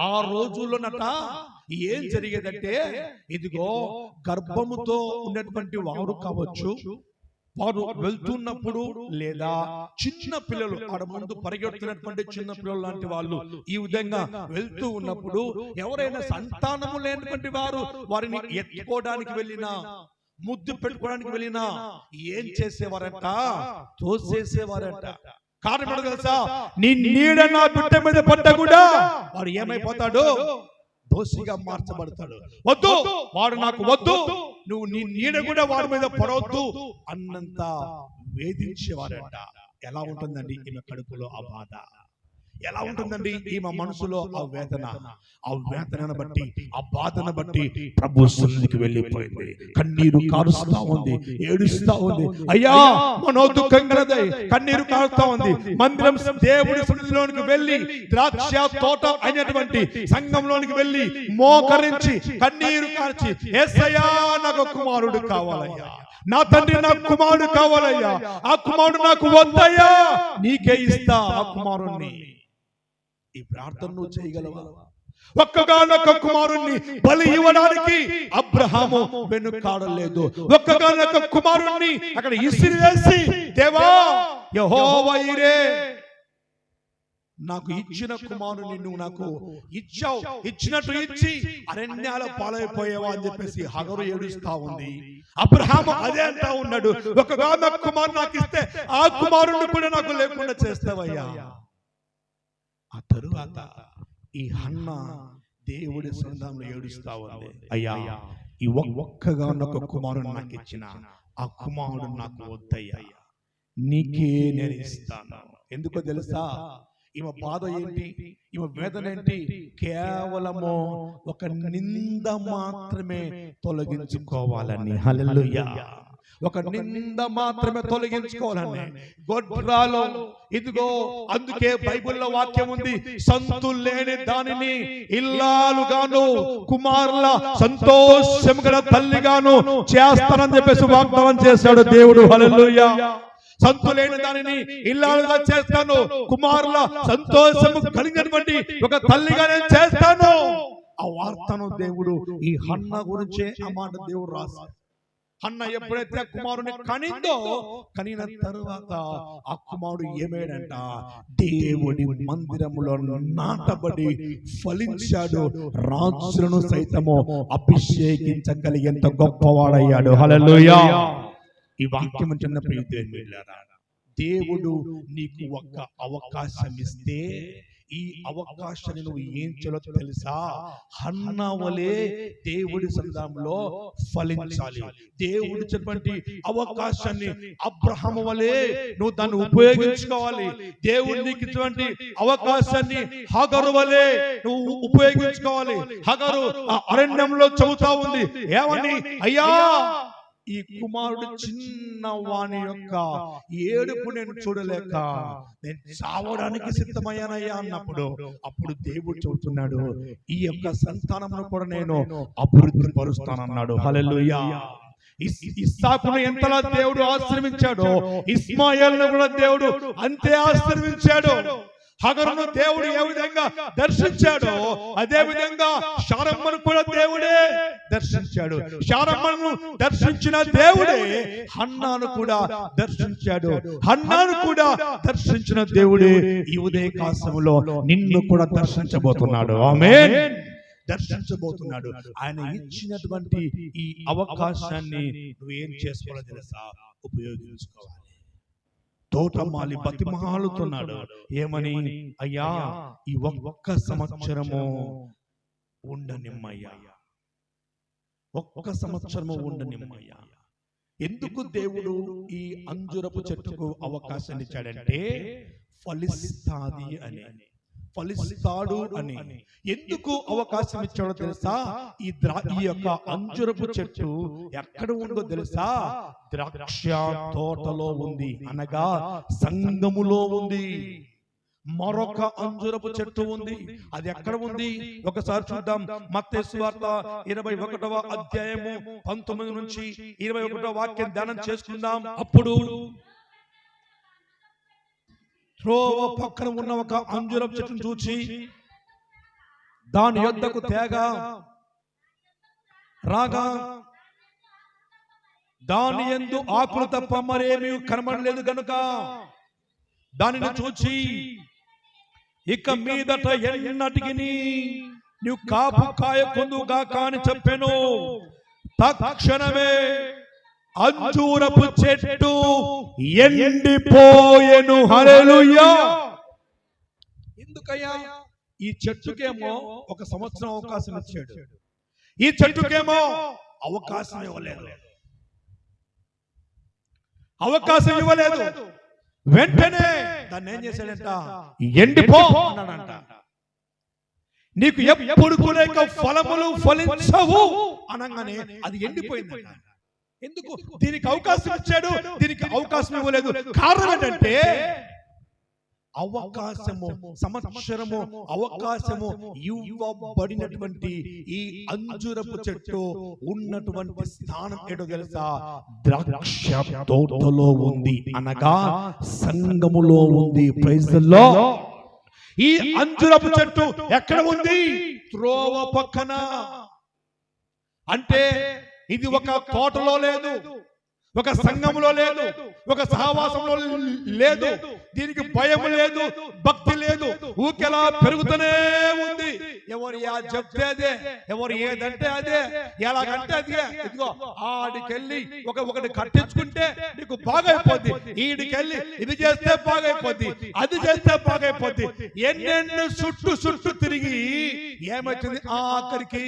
Speaker 1: ఆ రోజుల్లోనట ఏం జరిగేదంటే, ఇదిగో గర్భముతో ఉన్నటువంటి వారు కావచ్చు, వారు వెళ్తున్నప్పుడు, లేదా చిన్న పిల్లలు ఆడ ముందు పరిగెడుతున్నటువంటి చిన్న పిల్లలు లాంటి వాళ్ళు ఈ విధంగా వెళ్తూ ఉన్నప్పుడు ఎవరైనా సంతానము లేనటువంటి వారు వారిని ఎత్తుకోవడానికి వెళ్ళినా, ముద్దు పెట్టుకోవడానికి వెళ్ళినా ఏం చేసేవారంట? తోసేసేవారంట. కారణం ఏంటో తెలుసా? నీ నీడ నా బిడ్డ మీద పడ్డ కూడా వాడు ఏమైపోతాడు? దోషిగా మార్చబడతాడు. వద్దు, వాడు నాకు వద్దు, నువ్వు నీ నీడ కూడా వాడి మీద పడవద్దు అన్నంత వేధించేవారంట. ఎలా ఉంటుందండి ఈమె కడుపులో ఆ బాధ? ఎలా ఉంటుందండి ఈమె మనసులో ఆ వేదన? ఆ వేదనను బట్టి, ఆ బాధను బట్టి ప్రభు సన్నిధికి వెళ్ళిపోయింది. కన్నీరు కారుస్తా ఉంది, ఏడుస్తా ఉంది. అయ్యా మనో దుఃఖం కలదై కన్నీరు కారుస్తా ఉంది. మందిరం దేవుడి సన్నిధిలోనికి వెళ్ళి, ద్రాక్ష తోట అయినటువంటి సంఘంలోనికి వెళ్ళి మోకరించి కన్నీరు కార్చి, యేసయ్యా నాకు కుమారుడు కావాలయ్యా, నా తండ్రి నాకు కుమారుడు కావాలయ్యా, ఆ కుమారుడు నాకు వద్దయ్యా, నీకే ఇస్తా ఆ కుమారుణ్ణి. ఈ ప్రార్థన నువ్వు చేయగలవా? ఒక్కగానొక్క కుమారుణ్ణి బలి ఇవ్వడానికి అబ్రహాము వెనుకాడలేదు. ఒక్కగానొక్క కుమారుణ్ణి అక్కడ ఇసిరివేసి, దేవా యెహోవా ఈరే, నాకు ఇచ్చిన కుమారుని నువ్వు నాకు ఇచ్చావు, ఇచ్చినట్టు ఇచ్చి అరణ్యాల పాలైపోయావా అని చెప్పేసి హగరు ఏడుస్తా ఉంది. అబ్రహాము అదే అంటా ఉన్నాడు, ఒక్కగానొక్క కుమారుడు నాకు ఇస్తే ఆ కుమారుణ్ణి కూడా నాకు లేకుండా చేస్తావయ్యా. ఆ తరువాత ఈ హన్న దేవుడి సన్నిధానంలో ఏడుస్తా ఉంది, అయ్యా ఈ ఒక్కగానొక్క కుమారుడు నాకు ఇచ్చిన ఆ కుమారుడు నాకు వద్దయ్యా, నీకే నేను ఇస్తాను. ఎందుకో తెలుసా? ఈమె బాధ ఏంటి, ఈమె వేదన ఏంటి? కేవలము ఒక నింద మాత్రమే తొలగించుకోవాలని. హల్లెలూయా. ఒక నింద మాత్రమే తొలగించుకోవాలని. గొడ్రాలు ఇదిగో, అందుకే బైబిల్లో వాక్యం ఉంది, సంతులు లేని దానిని ఇల్లాలుగాను కుమారుల సంతోషం గల తల్లిగాను చేస్తానని చెప్పేసి వాగ్దానం చేశాడు దేవుడు. హల్లెలూయా. సంతులైన దానిని ఇల్లాలుగా చేస్తాను, కుమారుల సంతోషము కలిగినటువంటి ఒక తల్లిగా నేను చేస్తాను. ఆ వార్తను దేవుడు ఈ హన్న గురించే ఆ మాట దేవుడు రాశాడు. హన్న ఎప్పుడైతే కుమారుని కనిందో, కనిన తరువాత ఆ కుమారుడు ఏమేడంట? దేవుడి మందిరములో నాటబడి ఫలించాడు, రాజులను సైతము అభిషేకించగలిగేంత గొప్పవాడయ్యాడు. హల్లెలూయా. ఈ వాక్యం చిన్న ప్రియులారా, దేవుడు నీకు ఒక అవకాశం ఇస్తే ఈ అవకాశాన్ని నువ్వు ఏం చేయాలో తెలుసా? హన్న వలె దేవుడి సన్నిధానంలో ఫలించాలి. దేవుడు చెప్పండి అవకాశాన్ని అబ్రహాము వలె నువ్వు దాన్ని ఉపయోగించుకోవాలి. దేవుడు నీకు ఇటువంటి అవకాశాన్ని హగరు వలె నువ్వు ఉపయోగించుకోవాలి. హగరు అరణ్యంలో చెబుతా ఉంది ఏమని? అయ్యా ఈ కుమారుడు చిన్న వాని యొక్క ఏడుపు నేను చూడలేక నేను చావడానికి సిద్ధమయ్యానయ్యా అన్నప్పుడు, అప్పుడు దేవుడు చెబుతున్నాడు, ఈ యొక్క సంతానమును కూడా నేను అభివృద్ధి పరుస్తానన్నాడు. హల్లెలూయా. ఇస్సాకును ఎంతలా దేవుడు ఆశీర్వదించాడో, ఇస్మాయిల్ను కూడా దేవుడు అంతే ఆశీర్వదించాడు. హగరును దేవుడు ఏ విధంగా దర్శించాడో అదే విధంగా శారమ్మను కూడా దేవుడే దర్శించాడు. శారమ్మను దర్శించిన దేవుడే హన్నాను కూడా దర్శించాడు. హన్నాను కూడా దర్శించిన దేవుడే ఈ ఉదయ కాలములో నిన్ను కూడా దర్శించబోతున్నాడు. ఆమేన్. దర్శించబోతున్నాడు. ఆయన ఇచ్చినటువంటి ఈ అవకాశాన్ని నువ్వు ఏం చేసుకోవాలో తెలుసా? ఉపయోగించుకోవాలి. తోటమాలి బతిమాలుతున్నాడు ఏమని? అయ్యా ఈ ఒక్క సంవత్సరము ఉండనిమ్మయ్యా, ఒక్క సంవత్సరము ఉండనిమ్మయ్యా. ఎందుకు దేవుడు ఈ అంజురపు చెట్టుకు అవకాశాన్ని ఇచ్చాడంటే ఫలిస్తాది అని, ఫలిస్తాడు అని. ఎందుకు అవకాశం ఇచ్చాడో తెలుసా? ఈ యొక్క అంజురపు చెట్టు ఎక్కడ ఉందో తెలుసా? ద్రాక్ష తోటలో ఉంది, అనగా సంఘములో ఉంది. మరొక అంజురపు చెట్టు ఉంది, అది ఎక్కడ ఉంది ఒకసారి చూద్దాం. మత్తయి సువార్త 21వ అధ్యాయము 19 నుంచి 21వ వాక్యం ధ్యానం చేసుకుందాం. అప్పుడు త్రోవ పక్కన ఉన్న ఒక అంజూరపు చెట్టును చూచి దాని యొద్దకు తేగా రాగా దాని యందు ఆకులు తప్ప మరేమీ కనబడలేదు గనుక దానిని చూచి ఇక మీదట ఎన్నటికి నీవు కాపు కాయకుందుగా కాని చెప్పెను. తక్షణమే అంజూరపు చెట్టు ఎండిపోయెను. హల్లెలూయా. ఎందుకయ్యా? ఈ చెట్టుకేమో ఒక సంవత్సరం అవకాశం ఇచ్చాడు, ఈ చెట్టుకేమో అవకాశం ఇవ్వలేదు. అవకాశం ఇవ్వలేదు. వెంటనే దాన్ని ఏం చేశాడంట? ఎండిపో అన్నాడంట. నీకు ఎప్పుడు కూడా ఫలములు ఫలించవు అనగానే అది ఎండిపోయిందంట. ఎందుకు? దీనికి అవకాశం ఇచ్చాడు, దీనికి అవకాశం ఇవ్వలేదు. కారణం ఏంటంటే అవకాశము, సంవత్సరము అవకాశము ఇవ్వబడినటువంటి ఈ అంజూరపు చెట్టు ఉన్నటువంటి స్థానం ఏంటో తెలుసా? ద్రాక్ష తోటలో ఉంది, అనగా సంఘములో ఉంది. Praise the Lord. ఈ అంజూరపు చెట్టు ఎక్కడ ఉంది? త్రోవ పక్కన. అంటే ఇది ఒక తోటలో లేదు, ఒక సంఘంలో లేదు, ఒక సహవాసంలో లేదు. దీనికి భయం లేదు, భక్తి లేదు, ఊకెలా పెరుగుతూనే ఉంది. ఎవరు చెప్తే అదే, ఎవరు ఏదంటే అదే, ఎలాగంటే అదే. ఇదిగో ఆడికెళ్ళి ఒకటి కట్టించుకుంటే నీకు బాగైపోద్ది, ఈడికెళ్ళి ఇది చేస్తే బాగైపోద్ది, అది చేస్తే బాగైపోద్ది. ఎన్నెన్నో చుట్టూ తిరిగి ఏమవుతుంది? ఆఖరికి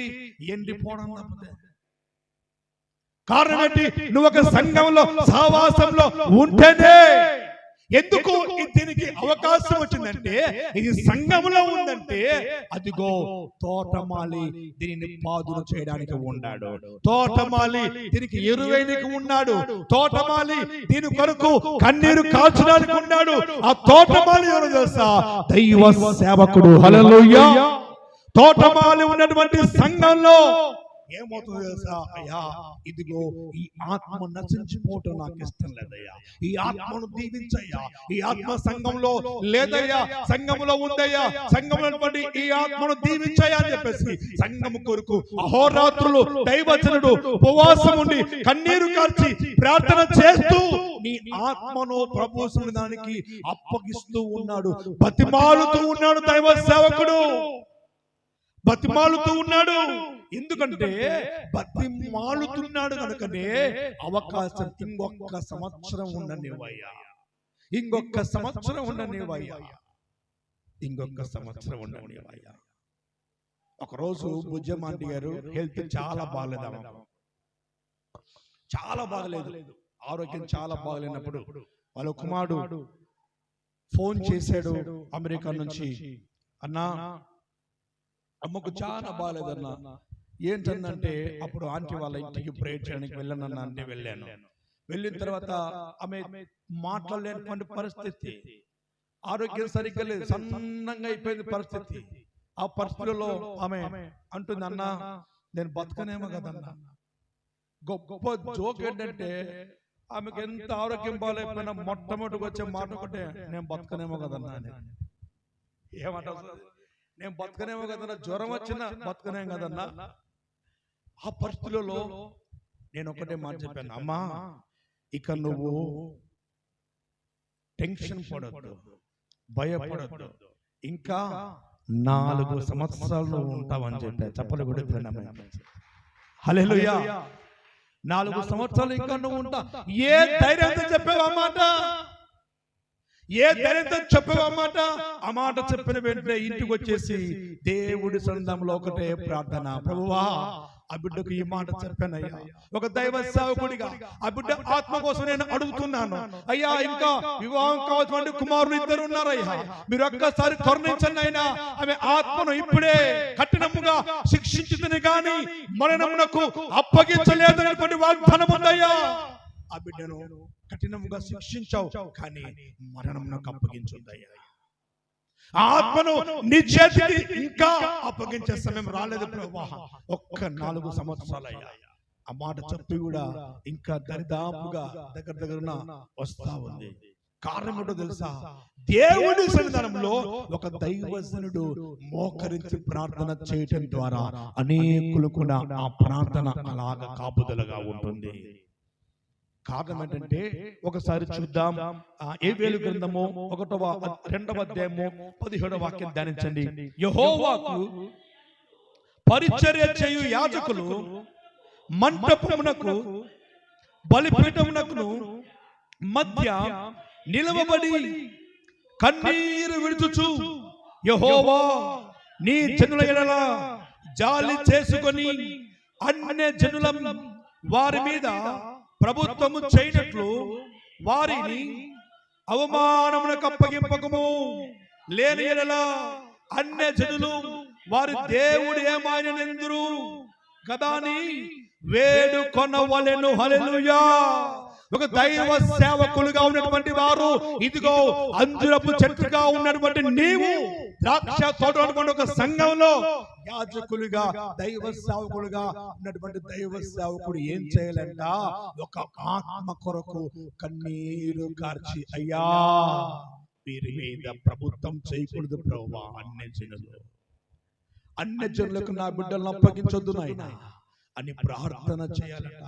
Speaker 1: ఎండిపోవడం తప్పితే. కారణం ఏంటి? నువ్వు ఒక సంఘంలో సహవాసంలో ఉంటేనే. ఎందుకు దీనికి అవకాశం వచ్చిందంటే, ఇది సంఘంలో ఉందంటే అదిగో తోటమాలి దీనిని పాదులు చేయడానికి ఉన్నాడు, తోటమాలి దీనికి ఎరువేనికి ఉన్నాడు, తోటమాలి దీని కొరకు కన్నీరు కాల్చడానికి ఉన్నాడు. ఆ తోటమాలి ఎవరు తెలుసా? దైవ సేవకుడు. హల్లెలూయా. తోటమాలి ఉన్నటువంటి సంఘంలో ఏమవుతుందో తెలుసా? అయ్యా, ఇదిగో ఈ ఆత్మ నశించిపోవటం నాకు ఇష్టం లేదయ్యా, ఈ ఆత్మను దీవించయ్యా, ఈ ఆత్మ సంఘంలో లేదయ్యా, సంఘంలో ఉందయ్యా, సంఘంలో ఈ ఆత్మను దీవించయ్యా అని చెప్పేసి సంఘము కొరకు అహోరాత్రులు దైవజనుడు ఉపవాసం ఉండి కన్నీరు కార్చి ప్రార్థన చేస్తూ నీ ఆత్మను ప్రభు సన్నిధానానికి అప్పగిస్తూ ఉన్నాడు, బతిమాలుతూ ఉన్నాడు. దైవ సేవకుడు బతిమాలుతూ ఉన్నాడు. ఎందుకంటే బతిమాలుతున్నాడు కనుకనే అవకాశం. ఇంకొక సంవత్సరం ఉండనివయ్యా, ఇంకొక సంవత్సరం ఉండనివయ్యా, ఇంకొక సంవత్సరం ఉండనివయ్యా. ఒకరోజు బుజ్జమాంటి గారు హెల్త్ చాలా బాగలేదు, చాలా బాగలేదు, ఆరోగ్యం చాలా బాగలేనప్పుడు వాళ్ళ కుమారుడు ఫోన్ చేశాడు అమెరికా నుంచి. అన్నా, అమ్మకు చాలా బాగలేదన్నా. ఏంటంటే అప్పుడు ఆంటీ వాళ్ళ ఇంటికి ప్రేయర్ చేయడానికి వెళ్ళానన్నా అంటే వెళ్ళాను. వెళ్ళిన తర్వాత ఆమె మాట్లాడలేనటువంటి పరిస్థితి, ఆరోగ్యం సరిగ్గా లేదు, సన్నంగా అయిపోయింది పరిస్థితి. ఆ పరిస్థితుల్లో ఆమె అంటుంది, అన్నా నేను బతకనేమో కదన్నా. గొప్ప జోక్ ఏంటంటే ఆమెకు ఎంత ఆరోగ్యం బాగాలేకపోయినా మొట్టమొదటికి వచ్చే మాట ఒకటే, నేను బతకనేమో కదన్నా అని. ఏమంటారు? నేను బతకనేమో కదన్నా, జ్వరం వచ్చినా బతకనేం కదన్నా. ఆ పరిస్థితులలో నేను ఒకటే మాట చెప్పాను, అమ్మా ఇక నువ్వు టెన్షన్ పడొద్దు, భయపడొద్దు, ఇంకా 4 సంవత్సరాలు ఉంటావని చెప్పాను. చెప్పలు కూడా విన్నాము. హల్లెలూయా. 4 సంవత్సరాలు ఇంకా నువ్వు ఉంటా. ఏ ధైర్యంతో చెప్పావు ఆ మాట? ఏ ధైర్యంతో చెప్పావు ఆ మాట? ఆ మాట చెప్పిన వెంటనే ఇంటికి వచ్చేసి దేవుడి సన్నిధానంలో ఒకటే ప్రార్థన, ప్రభువా ఆ బిడ్డకు ఈ మాట చెప్పానయ్యా, ఒక దైవ సేవకుడిగా ఆ బిడ్డ ఆత్మ కోసం నేను అడుగుతున్నాను అయ్యా. ఇంకా వివాహం కావాల్సిన కుమారులు 2 ఉన్నారయ్యా, మీరు ఒక్కసారి కరుణించండి అయినా. ఆమె ఆత్మను ఇప్పుడే కఠినముగా శిక్షించుదని గాని మరణమునకు అప్పగించలేదనేటువంటి వాగ్దానం ఉందయ్యా. ఆ బిడ్డను కఠినముగా శిక్షించావు, కానీ మరణమునకు అప్పగించుందయ్యా. ఆత్మను నీ చేతికి ఇంకా అప్పగించే సమయం రాలేదు ప్రభువా. ఒక్క 4 సంవత్సరాలయ్యా. ఆ మాట చెప్పి కూడా ఇంకా దరిదాపుగా దగ్గర వస్తా ఉంది. కారణం ఏంటో తెలుసా? దేవుడి సన్నిధానంలో ఒక దైవజనుడు మోకరించి ప్రార్థన చేయటం ద్వారా అనేకులు కూడా ఆ ప్రార్థన అలాగా కాపుదలగా ఉంటుంది. కారణం ఏంటంటే ఒకసారి చూద్దాం. యోవేలు గ్రంథము 2వ అధ్యాయము 17వ వాక్యం ధ్యానించండి. యెహోవాకు పరిచర్య చేయు యాజకులు మంటపమునకు బలిపీఠమునకును మధ్య నిలవబడి కన్నీరు విడుచుచు, యెహోవా నీ జనుల ఎడల జాలి చేసుకొని అన్య జనుల వారి మీద ప్రభుత్వము చేయనట్లు వారిని అవమానమునకు అప్పగింపకము. లేని ఎడల అన్య జనులు వారి దేవుడు ఏమాయనెందురు కదా అని వేడుకొనవలెను. హల్లెలూయా. ఒక దైవ సేవకులుగా ఉన్నటువంటి వారు, ఇదిగో అంజురపు చెట్టుగా ఉన్నటువంటి నీవు ద్రాక్ష తోట ఉన్నటువంటి ఒక సంఘంలో యాజకులుగా దైవ సేవకులుగా ఉన్నటువంటి దైవ సేవకుడు ఏం చేయాలంట? ఒక ఆత్మ కొరకు కన్నీరు కార్చి, అయ్యా వీరి మీద ప్రభుత్వం చేయకూడదు ప్రభువా, అన్య జనులకు నా బిడ్డలను అప్పగించొద్దు నాయనా అని ప్రార్థన చేయాలట.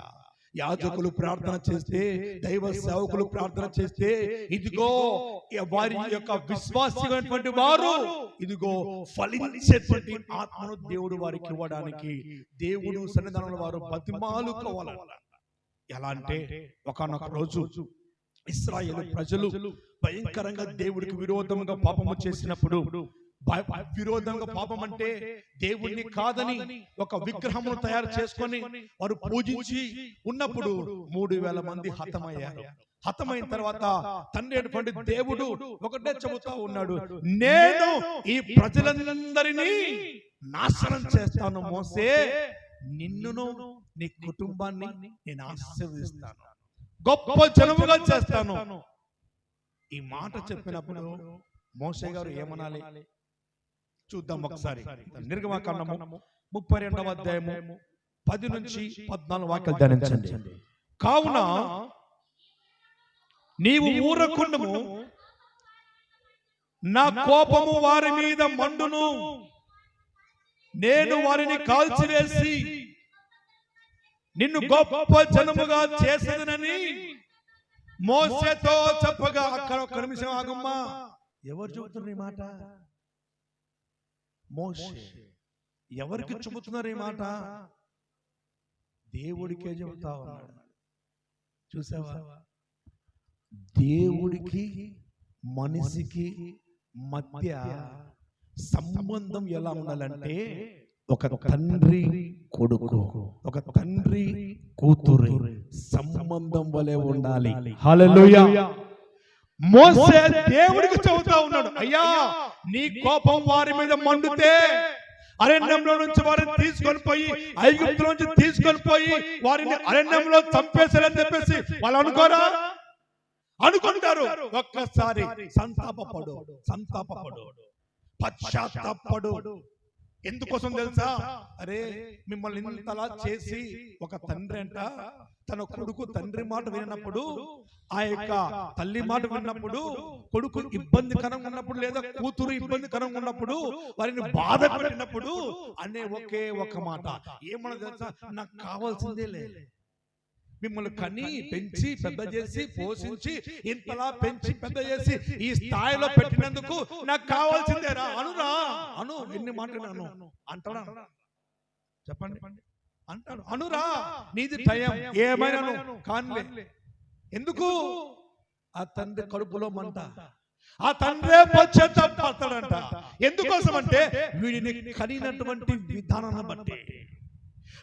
Speaker 1: యాజకులు ప్రార్థన చేస్తే, దైవ సేవకులు ప్రార్థన చేస్తే, ఇదిగో వారి యొక్క విశ్వాసమైనటువంటి వారు ఇదిగో ఫలించేటువంటి ఆత్మను దేవుడు వారికి ఇవ్వడానికి దేవుడు సన్నిధానంలో వారు బతిమాలుకోవాలట. ఎలా అంటే, ఒకానొక రోజు ఇశ్రాయేలు ప్రజలు భయంకరంగా దేవుడికి విరోధంగా పాపము చేసినప్పుడు, విరోధంగా పాపం అంటే దేవుణ్ణి కాదని ఒక విగ్రహమును తయారు చేసుకొని వారు పూజించి ఉన్నప్పుడు 3000 మంది హతమయ్యారు. హతమైన తర్వాత తండ్రి అయినటువంటి దేవుడు ఒకటే చెబుతా ఉన్నాడు, నేను ఈ ప్రజలందరినీ నాశనం చేస్తాను మోసే, నిన్నును నీ కుటుంబాన్ని నేను ఆశీర్వదిస్తాను, గొప్ప జనముగా చేస్తాను. ఈ మాట చెప్పినప్పుడు మోసే గారు ఏమనాలి చూద్దాం ఒకసారి. నిర్గమకాండము 32వ అధ్యాయము 10 నుంచి 14 వాక్యాలు ధ్యానించండి. కావున నీవు ఊరకుండము, నా కోపము వారి మీద మండును, నేను వారిని కాల్చివేసి నిన్ను గొప్ప జనముగా చేసేదనని మోసేతో చెప్పగా. అక్కడ ఒక్క నిమిషం ఆగమ్మా. ఎవరు చెబుతున్నారు ఈ మాట? మోషే. ఎవరికి చెబుతున్నారు ఈ మాట? దేవుడికే చెబుతా ఉన్నాడు. చూసావా? దేవుడికి మనిషికి మధ్య సంబంధం ఎలా ఉండాలంటే, ఒక తండ్రి కొడుకు, ఒక తండ్రి కూతురు సంబంధం వలె ఉండాలి. హల్లెలూయా. మోసే దేవుడికి చెబుతా ఉన్నాడు, అయ్యా నీ కోపం వారి మీద మండితే అరణ్యంలో నుంచి వారిని తీసుకొని పోయి, ఐగుప్తులో నుంచి తీసుకొని పోయి వారిని అరణ్యంలో చంపేశారని చెప్పేసి వాళ్ళు అనుకోరా? అనుకుంటారు. ఒక్కసారి సంతాపపడు, పశ్చాత్తాపడు. ఎందుకోసం తెలుసా? అరే మిమ్మల్ని ఇంతలా చేసి ఒక తండ్రి అంట తన కొడుకు తండ్రి మాట విన్నప్పుడు, ఆ యొక్క తల్లి మాట విన్నప్పుడు, కొడుకు ఇబ్బందికరంగా ఉన్నప్పుడు లేదా కూతురు ఇబ్బందికరంగా ఉన్నప్పుడు, వారిని బాధ పెట్టినప్పుడు అనే ఒకే ఒక మాట ఏమన్నా తెలుసా? నాకు కావాల్సిందే లేదు, మిమ్మల్ని కని పెంచి పెద్ద చేసి పోషించి ఇంతలా పెంచి పెద్ద చేసి ఈ స్థాయిలో పెట్టినందుకు నాకు కావాల్సిందేరా అనురా. అను ఎన్ని మాట్లాడాను అంటాడా? చెప్పండి అంటాడు. అనురా, నీది టైం ఏమైనా కానిలే. ఎందుకు? ఆ తండ్రి కడుపులో మంట, ఆ తండ్రే పశ్చాత్తాపడతాడంట. ఎందుకోసం అంటే వీడిని కనినటువంటి విధానాన్ని బట్టి,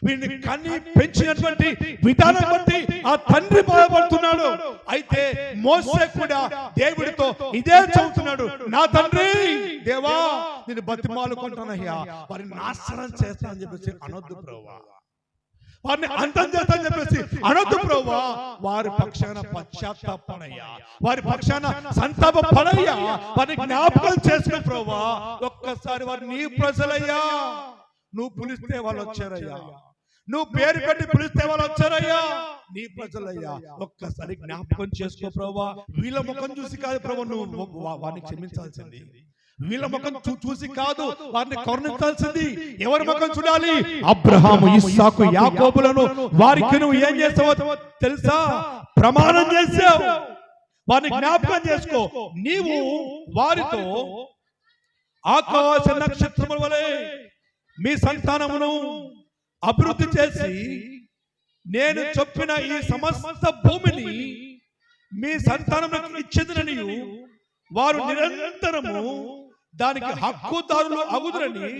Speaker 1: వీడిని కని పెంచినటువంటి విధానం బట్టి ఆ తండ్రి బాధపడుతున్నాడు. అయితే మోసే కూడా దేవుడితో ఇదే చెబుతున్నాడు, నా తండ్రి దేవా నేను బతిమాలుకుంటానయ్యా, వారిని నాశనం చేస్తా అని చెప్పేసి అనొద్దు ప్రభువా, వారిని అంతం చేస్తా అని చెప్పేసి అనొద్దు ప్రభువా. వారి పక్షాన పశ్చాత్తాపడయ్యా, వారి పక్షాన సంతాపపడయ్యా, వారిని జ్ఞాపకం చేసుకుని ప్రభువా. ఒక్కసారి వారు నీ ప్రజలయ్యా, నువ్వు పిలిస్తే వాళ్ళు వచ్చారయ్యా, నువ్వు పేరు పెట్టి పిలిస్తే వాళ్ళు వచ్చారయ్యా, నీ ప్రజలయ్యా. ఒక్కసారి జ్ఞాపకం చేసుకో ప్రభువా. వీళ్ళ ముఖం చూసి కాదు ప్రభు నువ్వు వారిని క్షమించాల్సింది, వీళ్ళ ముఖం చూసి కాదు వారిని కరుణించాల్సింది. ఎవరి ముఖం చూడాలి? అబ్రహాము, ఇస్సాకు, యాకోబులను వారికి నువ్వు ఏం చేసావో తెలుసా? ప్రమాణం చేసావు. వారిని జ్ఞాపకం చేసుకో. నీవు వారితో ఆకాశ నక్షత్రముల వలె మీ సంతానమును అభివృద్ధి చేసి నేను చెప్పిన ఈ సమస్త భూమిని మీ సంతానములకు ఇచ్చేదనని వారు నిరంతరము దానికి హక్కుదారులు అగుదురని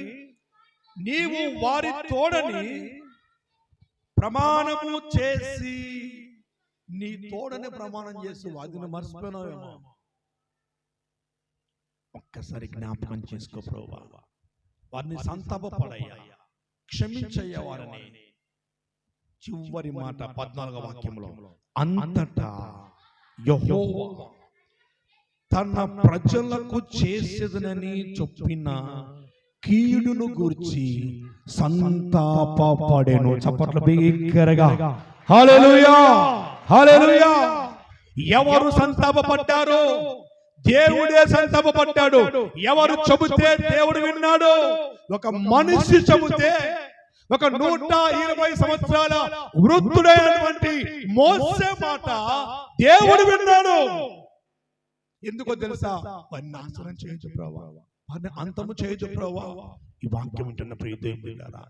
Speaker 1: నీవు వారి తోడని ప్రమాణము చేసి, నీ తోడనే ప్రమాణం చేసి వాదిని మర్చిపోయినావేమో. ఒక్కసారి జ్ఞాపకం చేసుకో ప్రభువా, వారిని సంతాపపడయ్యా, క్షమించయ్యా వారిని. చివరి మాట 14వ వాక్యంలో, అంతటా యెహోవా తన ప్రజలకు చేసేదనని చెప్పిన కీడును గూర్చి సంతాపపడెను. చప్పట్లు బిగ్గరగా హల్లెలూయా, హల్లెలూయా. ఎవరు సంతాపపడ్డారు? దేవుడే సంతాపపడ్డాడు. ఎవరు చెబితే దేవుడు విన్నాడు? ఒక మనిషి చెబితే, ఒక 120 సంవత్సరాల వృద్ధుడైనటువంటి మోసే మాట దేవుడు విన్నాడు. ఎందుకో తెలుసా? వారిని నాశనం చేయొచ్చు ప్రభువా, వారిని అంతము చేయొచ్చు ప్రభువా. ఈ వాక్యం వింటున్న ప్రియ దేవులారా,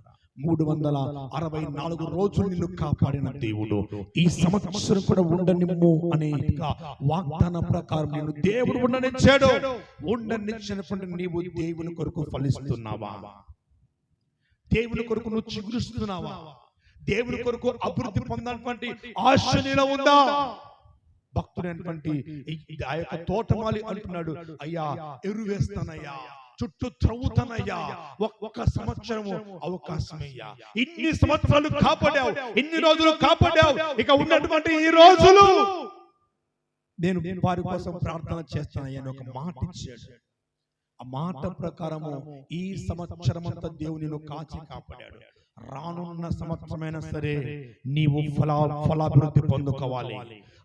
Speaker 1: 364 రోజులు నిన్ను కాపాడిన దేవుడు ఈ సంవత్సరం కూడా ఉండనిమ్ము అనే వాగ్దాన ప్రకారం నిన్ను దేవుడు ఉండనిచ్చాడు. ఉండనిచ్చినప్పుడు నీవు దేవుని కొరకు ఫలిస్తున్నావా? దేవుని కొరకు నువ్వు చిగురుస్తున్నావా? దేవుని కొరకు అభివృద్ధి పొందాలన్నటువంటి ఆశ నీలో ఉందా? భక్తుడైనటువంటి ఆ యొక్క తోటమాలి అంటున్నాడు, అయ్యా ఎరువు వేస్తానయ్యా, చుట్టూ త్రవ్వుతానయ్యా, ఒక్క సంవత్సరము అవకాశమయ్యా. ఇన్ని సంవత్సరాలు కాపాడావు, ఇన్ని రోజులు కాపాడావు, ఇక ఉన్నటువంటి ఈ రోజులు నేను వారి కోసం ప్రార్థన చేస్తానయ్యా అని ఒక మాట ఇచ్చాడు. ఆ మాట ప్రకారము ఈ సంవత్సరం అంతా దేవుని కాచి కాపాడాడు. రానున్న సంవత్సరమైనా సరే నీవు ఫలాభివృద్ధి పొందుకోవాలి.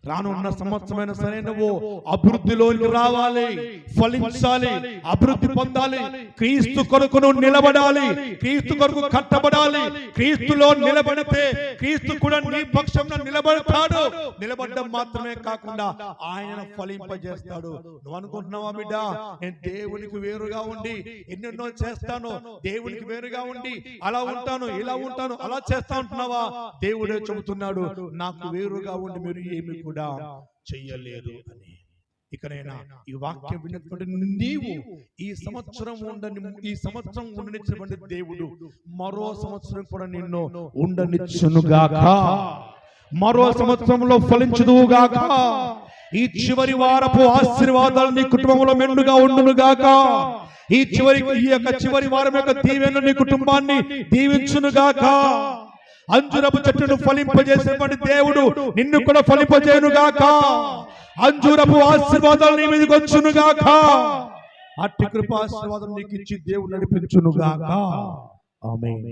Speaker 1: రానున్న సంవత్సరమైనా సరే నువ్వు అభివృద్ధిలోకి రావాలి, ఫలించాలి, అభివృద్ధి పొందాలి. క్రీస్తు కొరకు నువ్వు నిలబడాలి, క్రీస్తు కొరకు కట్టబడాలి. క్రీస్తులో నిలబడితే క్రీస్తు కూడా నీ పక్షంలో నిలబడతాడు. నిలబడడం మాత్రమే కాకుండా ఆయన ఫలింపజేస్తాడు. నువ్వు అనుకుంటున్నావా బిడ్డ, నేను దేవునికి వేరుగా ఉండి ఎన్నెన్నో చేస్తాను, దేవునికి వేరుగా ఉండి అలా ఉంటాను, ఇలా ఉంటాను, అలా చేస్తా ఉంటున్నావా? దేవుడే చెబుతున్నాడు, నాకు వేరుగా ఉండి మీరు ఏమి కూడా చెయ్యలేరు అని. ఇకనైనా ఈ వాక్యం విన్నటువంటి నీవు ఈ సంవత్సరం ఉండనిచ్చినటువంటి దేవుడు మరో సంవత్సరం కూడా నిన్ను ఉండనిచ్చునుగాక, మరో సంవత్సరంలో ఫలించుదువుగాక. ఈ చివరి వారపు ఆశీర్వాదాలు నీ కుటుంబంలో మెండుగా ఉండునుగాక. ఈ యొక్క చివరి వారం యొక్క దీవెనలు నీ కుటుంబాన్ని దీవించునుగాక. అంజూరపు చెట్టును ఫలింపజేసినటువంటి దేవుడు నిన్ను కూడా ఫలింపజేయునుగాక. అంజూరపు ఆశీర్వాదాలు నీ మీదకి వచ్చునుగాక. అట్టి కృపాశీర్వాదం నీకు ఇచ్చి దేవుడు నడిపించునుగాక. ఆమేన్.